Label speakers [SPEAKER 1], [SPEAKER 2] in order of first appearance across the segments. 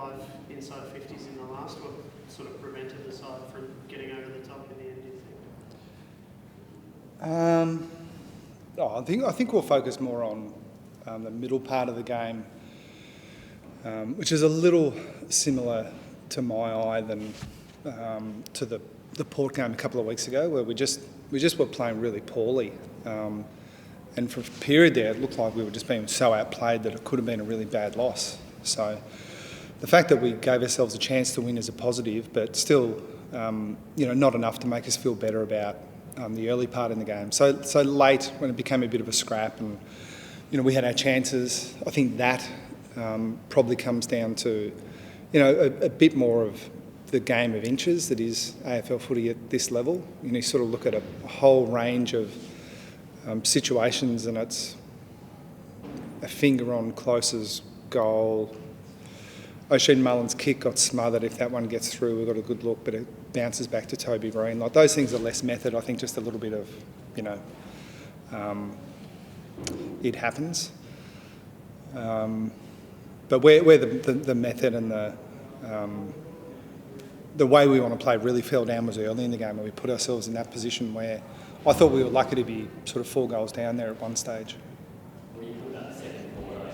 [SPEAKER 1] 5 inside 50s in the last. What sort of prevented the side from getting over the top in the end, do you think?
[SPEAKER 2] I think we'll focus more on the middle part of the game, which is a little similar to my eye than to the Port game a couple of weeks ago, where we just were playing really poorly. And for a period there, it looked like we were just being so outplayed that it could have been a really bad loss. So the fact that we gave ourselves a chance to win is a positive, but still, not enough to make us feel better about the early part in the game. So late, when it became a bit of a scrap and, we had our chances, I think that probably comes down to, a bit more of the game of inches that is AFL footy at this level. You sort of look at a whole range of situations, and it's a finger on Close's goal. O'Shea Mullen's kick got smothered. If that one gets through, we've got a good look, but it bounces back to Toby Green. Like, those things are less method. I think just a little bit of, it happens. But where the method and the way we want to play really fell down was early in the game, where we put ourselves in that position where I thought we were lucky to be sort of 4 goals down there at one stage.
[SPEAKER 3] When you put that second forward,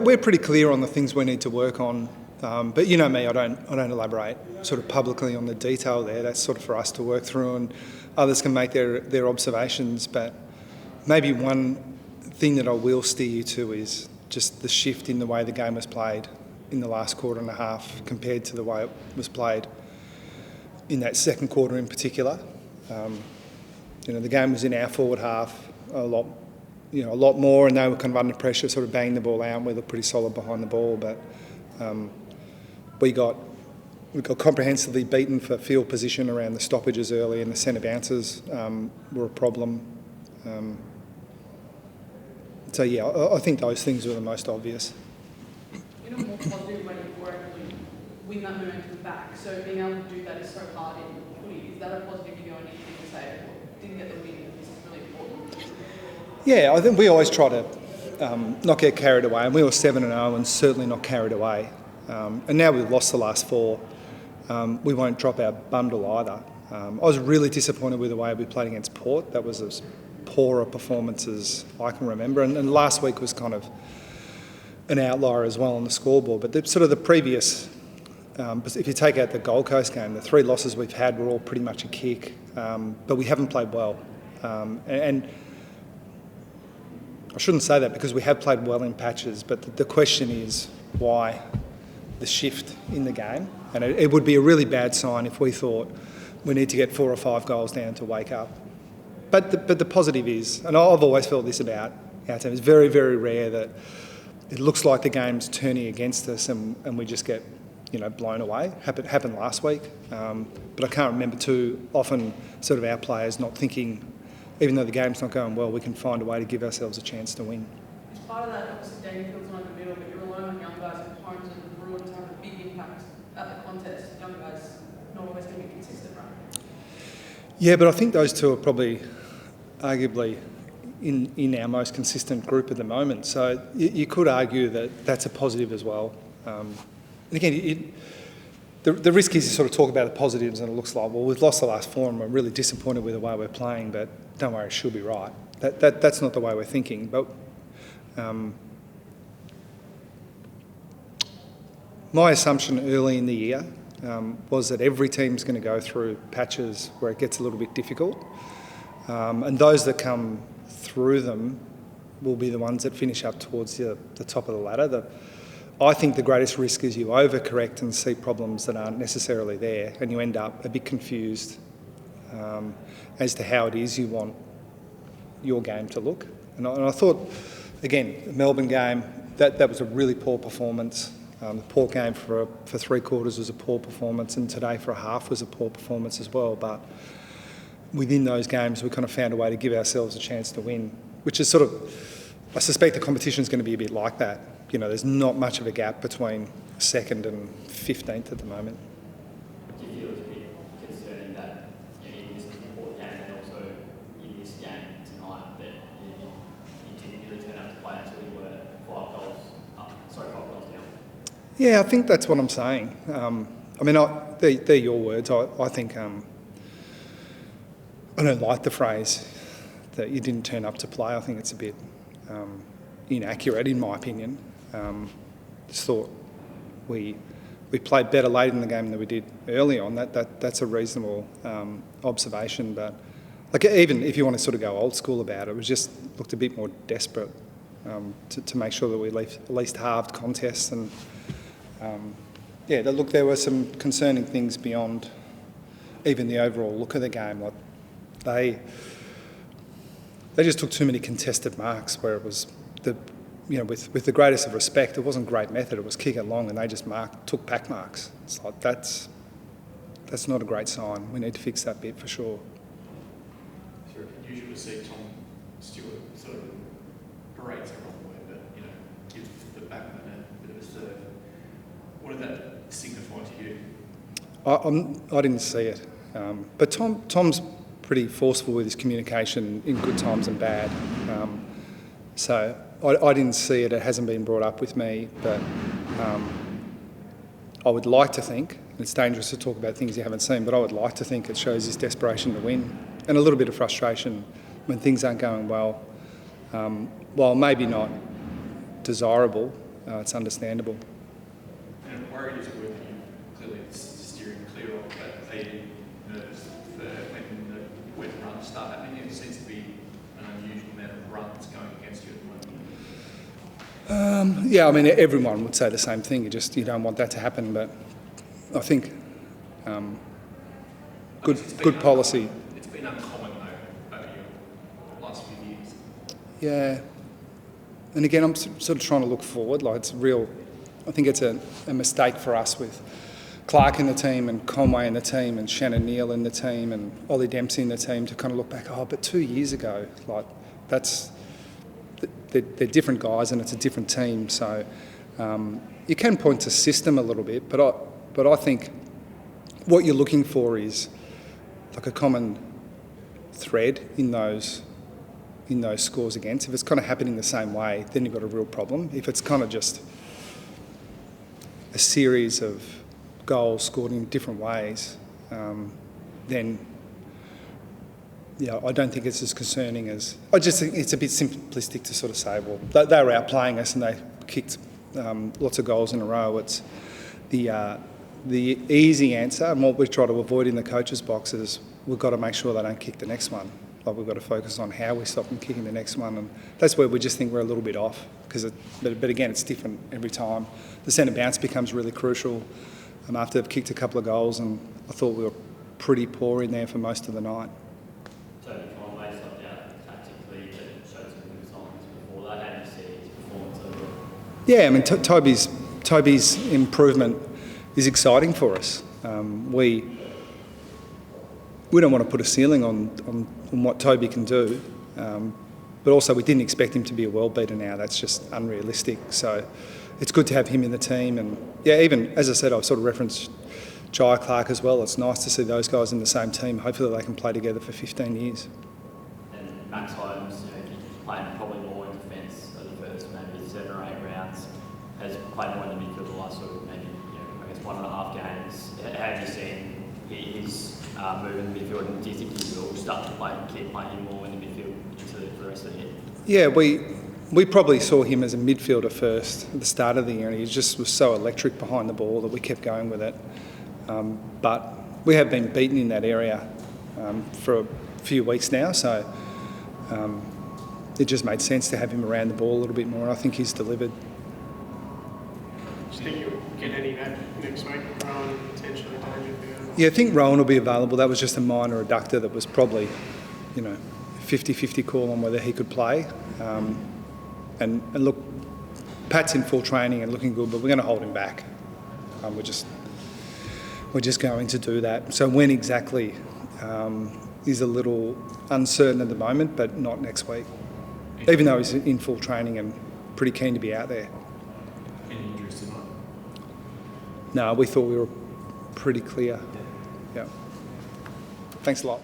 [SPEAKER 2] We're pretty clear on the things we need to work on, but you know me, I don't elaborate sort of publicly on the detail there. That's sort of for us to work through, and others can make their observations. But maybe one thing that I will steer you to is just the shift in the way the game was played in the last quarter and a half compared to the way it was played in that second quarter in particular. The game was in our forward half a lot more, and they were kind of under pressure, sort of banging the ball out, and we looked pretty solid behind the ball. But we got comprehensively beaten for field position around the stoppages early, and the centre bounces were a problem. I think those things were the most obvious.
[SPEAKER 4] In a more positive way, you were able to win that momentum back. So being able to do that is so hard in footy. Is that a positive you go and you say, well, didn't get the win, this is really important?
[SPEAKER 2] Yeah, I think we always try to not get carried away, and we were 7-0 and certainly not carried away. And now we've lost the last 4. We won't drop our bundle either. I was really disappointed with the way we played against Port. That was as poor a performance as I can remember. And last week was kind of an outlier as well on the scoreboard. But the previous, if you take out the Gold Coast game, the 3 losses we've had were all pretty much a kick. But we haven't played well. And I shouldn't say that, because we have played well in patches, but the question is why the shift in the game. And it would be a really bad sign if we thought we need to get 4 or 5 goals down to wake up. But the positive is, and I've always felt this about our team, it's very, very rare that it looks like the game's turning against us and we just get blown away. Happened last week, but I can't remember too often sort of our players not thinking, even though the game's not going well, we can find a way to give ourselves a chance to win.
[SPEAKER 4] As part of that, obviously Dangerfield's not in the middle, but you're relying on young guys at times, and the Bruins have a big impact at the contest. Young guys not always going to be consistent, right?
[SPEAKER 2] Yeah, but I think those two are probably arguably in our most consistent group at the moment. So you could argue that that's a positive as well. And again, the risk is you sort of talk about the positives and it looks like, well, we've lost the last 4 and we're really disappointed with the way we're playing, but don't worry, it should be right. That's not the way we're thinking. But my assumption early in the year was that every team's going to go through patches where it gets a little bit difficult. And those that come through them will be the ones that finish up towards the top of the ladder. I think the greatest risk is you overcorrect and see problems that aren't necessarily there, and you end up a bit confused as to how it is you want your game to look. And I thought, again, the Melbourne game, that was a really poor performance. The Port game for 3 quarters was a poor performance, and today for a half was a poor performance as well. But within those games, we kind of found a way to give ourselves a chance to win, which is sort of, I suspect the competition is going to be a bit like that. There's not much of a gap between 2nd and 15th at the moment.
[SPEAKER 3] Do you feel it's a bit concerning that in this Port game and also in this game tonight that you didn't really turn up to play until you were
[SPEAKER 2] Yeah, I think that's what I'm saying. I mean, they're your words. I think I don't like the phrase that you didn't turn up to play. I think it's a bit inaccurate, in my opinion. Just thought we played better late in the game than we did early on. That's a reasonable observation. But like, even if you want to sort of go old school about it, it was just looked a bit more desperate to make sure that we at least halved contests. And yeah, look, there were some concerning things beyond even the overall look of the game. Like they just took too many contested marks where it was with the greatest of respect, it wasn't great method. It was kick it long, and they just took pack marks. It's like that's not a great sign. We need to fix that bit for sure.
[SPEAKER 5] It's very unusual to see Tom Stewart sort of parades the wrong way, but give the backman a bit of a serve. What did that signify to you?
[SPEAKER 2] I didn't see it, but Tom's pretty forceful with his communication in good times and bad. So I didn't see it. It hasn't been brought up with me, but I would like to think, it's dangerous to talk about things you haven't seen, but I would like to think it shows his desperation to win and a little bit of frustration when things aren't going well. While maybe not desirable, it's understandable.
[SPEAKER 5] And worried is a word that you clearly steering clear of, but are you nervous for when the runs start happening? It seems to be an unusual amount of runs going against you at the moment.
[SPEAKER 2] Yeah, I mean, everyone would say the same thing. You don't want that to happen, but I think good policy.
[SPEAKER 5] It's been uncommon though over your last few years.
[SPEAKER 2] Yeah, and again, I'm sort of trying to look forward. Like I think it's a mistake for us with Clark in the team and Conway in the team and Shannon Neal in the team and Ollie Dempsey in the team to kind of look back. Oh, but 2 years ago, like they're different guys and it's a different team. So you can point to system a little bit, but I think what you're looking for is like a common thread in those scores against. If it's kind of happening the same way, then you've got a real problem. If it's kind of just a series of goals scored in different ways, then I don't think it's as concerning as... I just think it's a bit simplistic to sort of say, well, they were outplaying us and they kicked lots of goals in a row. It's the easy answer, and what we try to avoid in the coaches' box is we've got to make sure they don't kick the next one. Like, we've got to focus on how we stop them kicking the next one, and that's where we just think we're a little bit off. But again, it's different every time. The centre bounce becomes really crucial after they've kicked a couple of goals, and I thought we were pretty poor in there for most of the night.
[SPEAKER 3] Toby Conway stopped out tactically, but showed some good signs before that. How do you see his performance overall?
[SPEAKER 2] Yeah, I mean, Toby's improvement is exciting for us. We don't want to put a ceiling on what Toby can do, but also we didn't expect him to be a world beater now. That's just unrealistic. So it's good to have him in the team. And yeah, even, as I said, I've sort of referenced Jai Clark as well. It's nice to see those guys in the same team. Hopefully they can play together for 15 years.
[SPEAKER 3] And Max Holmes, playing probably more in defence over the first maybe 7 or 8 rounds, has played more in the midfield the last sort of maybe, I guess 1.5 games. How have you seen his move in the midfield, and do you think he will start to keep playing more in the midfield into the rest of the year? Yeah,
[SPEAKER 2] we probably saw him as a midfielder first at the start of the year, and he just was so electric behind the ball that we kept going with it. But we have been beaten in that area for a few weeks now, so it just made sense to have him around the ball a little bit more, and I think he's delivered.
[SPEAKER 1] Do you think you'll get any back next week? Rowan potentially danger for you?
[SPEAKER 2] Yeah, I think Rowan will be available. That was just a minor adductor that was probably, 50-50 call on whether he could play. And look, Pat's in full training and looking good, but we're going to hold him back. We're just going to do that. So when exactly is a little uncertain at the moment, but not next week. Even though he's in full training and pretty keen to be out there.
[SPEAKER 5] Any injuries tonight?
[SPEAKER 2] No, we thought we were pretty clear. Yeah. Thanks a lot.